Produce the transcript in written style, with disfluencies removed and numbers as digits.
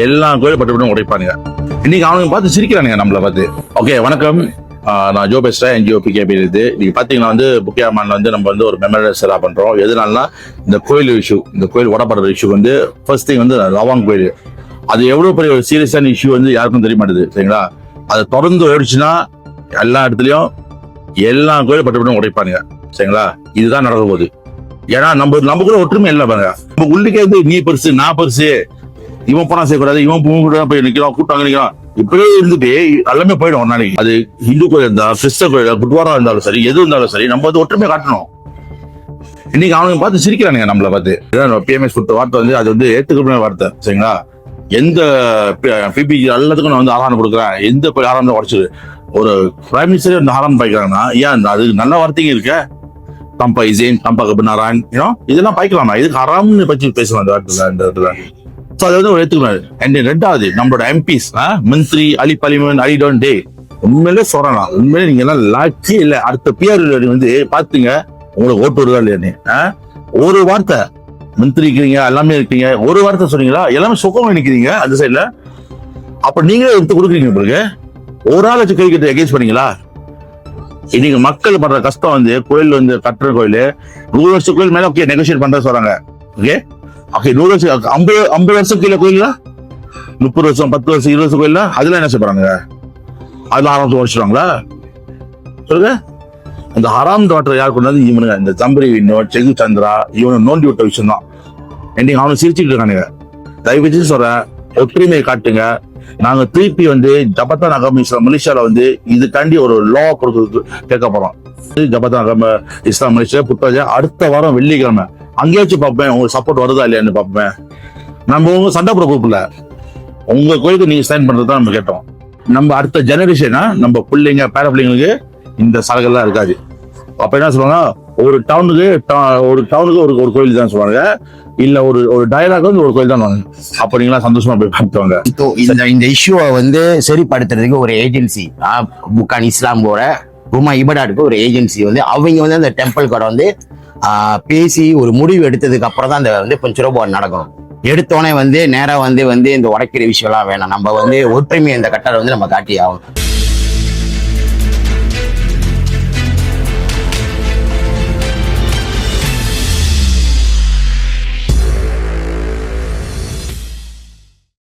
எல்லா கோயிலும் பட்டு உடைப்பானுங்க. இன்னைக்கு அவனுங்க பார்த்து சிரிக்கிறானுங்க நம்மளை பார்த்து. ஓகே, வணக்கம். நான் ஜோ பேசுறேன், NGO PKP இருந்து. நீங்க பாத்தீங்கன்னா புக்கியாமான்ல நம்ம ஒரு மெமரியல் செலா பண்றோம். எதனாலனா இந்த கோயில் இஷ்யூ, இந்த கோயில் உடப்படுற இஷ்யூ ஃபர்ஸ்ட் திங் லவாங் கோயில். அது எவ்வளவு பெரிய ஒரு சீரியஸான இஷ்யூ யாருக்கும் தெரிய மாட்டேது, சரிங்களா? அதை தொடர்ந்து ஓடிச்சுன்னா எல்லா இடத்துலயும் எல்லா கோயிலும் பட்டு உடைப்பானுங்க, சரிங்களா? இதுதான் நடக்க போகுது. ஏன்னா நம்ம கூட ஒற்றுமை இல்லை பாருங்க. நம்ம உள்ளுக்கே நீ பெருசு நான் பெருசு, இவன் போனா செய்யக்கூடாது, இவன் போய் நிக்கிறான், கூட்டாங்க நிக்கிறான், இப்படியே இருந்துட்டு எல்லாமே போயிடும் ஒரு நாளைக்கு. அது இந்து கோயில் இருந்தா, கிறிஸ்தவ கோயில், குட்வாரா இருந்தாலும் சரி, எது இருந்தாலும் சரி, நம்ம ஒற்றுமை காட்டணும். இன்னைக்கு அவனுங்க பார்த்து சிரிக்கிறானுங்க நம்மளை பார்த்து. PMS கொடுத்த வார்த்தை அது ஏத்துக்கிற வார்த்தை, சரிங்களா? எந்த PPG எல்லாத்துக்கும் நான் ஆராதனை கொடுக்குறேன், எந்த ஆராதனை உடச்சிரு ஒரு பிரைம் மினிஸ்டரே ஆராதனை பாய்க்கிறாங்கன்னா ஏன் அது நல்ல வார்த்தைங்க இருக்க? தம்பா இசேன், தம்பா கபினாரான், இதெல்லாம் பாய்க்கலாமா? இதுக்கு ஹராம்னு பற்றி பேசலாம் அந்த வார்த்தையில, இந்த இடத்துல. ஏத்துக்கிறாரு. ரெண்டாவது நம்மளோட MPs, மந்திரி அலி பலிமன் அலி டோன் டே, உண்மையிலே சொல்லலாம், உண்மையிலே நீங்க எல்லாம் லாக்கி இல்ல. அடுத்த PR பாத்துங்க, உங்களுக்கு ஓட்டு வருதா இல்லையா? ஒரு வார்த்தை மந்திரி இருக்கிறீங்க, எல்லாமே இருக்கீங்க, ஒரு வார்த்தை சொன்னீங்களா? எல்லாமே சுகமா நிக்கிறீங்க அந்த சைட்ல. அப்ப நீங்களே எடுத்து கொடுக்குறீங்க பிறகு ஒரு ஆள் வச்சு கை கட்டு எகேன்ஸ்ட் பண்ணீங்களா? இன்னைக்கு மக்கள் பண்ற கஷ்டம் கோயில் கட்டுற கோயில் 100 வருஷம் கோயில் மேல ஓகே நெகோசியேட் பண்ற சொல்றாங்க. ஓகே ஓகே 100 வருஷம் 50 வருஷம் கீழே கோயிலா, 30 வருஷம் 10 வருஷம் 20 வருஷம் கோயிலா, அதெல்லாம் என்ன செய்யறாங்க? அதுல ஆரம்பத்து உடச்சிடுவாங்களா? சொல்லுங்க. அந்த ஹராம் டாக்டர் யார் கொண்டாந்து இவனுங்க, இந்த ஜம்பரி செகு சந்திரா இவனை நோண்டி விட்ட விஷயம் தான். என்னைக்கு அவனை சிரிச்சுட்டு இருக்கானுங்க. தயவு செஞ்சு சொல்றேன், ஒற்றுமையை காட்டுங்க. நாங்க திருப்பி ஜபத்தா நகம் இஸ்லாம் மலேசியால இதுக்காண்டி ஒரு லா கொடுத்து கேட்க போறோம். ஜபத்தா நகம் இஸ்லாம் மலேசியா புத்தாஜா அடுத்த வாரம் வெள்ளிக்கிழமை அங்கேயாச்சும் பார்ப்பேன், உங்களுக்கு சப்போர்ட் வருதா இல்லையான்னு பார்ப்பேன். நம்ம உங்க சண்டை போட கூப்பிடல, உங்க கோயிலுக்கு நீங்க சைன் பண்றதுதான் நம்ம கேட்டோம். நம்ம அடுத்த ஜெனரேஷனா நம்ம பிள்ளைங்க பேர பிள்ளைங்களுக்கு இந்த சலுகைலாம் இருக்காது. அப்ப என்ன சொல்லுவாங்க, ஒரு டவுனுக்கு ஒரு கோயில் தான் சொல்லுவாங்க, இல்ல ஒரு டயலாக் ஒரு கோயில் தான். அப்ப நீங்களா சந்தோஷமா போய் பார்த்துவாங்க. இந்த இஷ்யூவை சரிப்படுத்துறதுக்கு ஒரு ஏஜென்சி, புக்கான் இஸ்லாமோட ருமா இபடாட்டுக்கு ஒரு ஏஜென்சி அவங்க அந்த டெம்பிள் கூட பேசி ஒரு முடிவு எடுத்ததுக்கு அப்புறம் தான் அந்த கொஞ்சம் ரூபா நடக்கணும். எடுத்தோடனே நேரா இந்த உடைக்கிற விஷயம் எல்லாம் வேணாம். நம்ம ஒற்றுமையை இந்த கட்டளை நம்ம காட்டி ஆகணும்.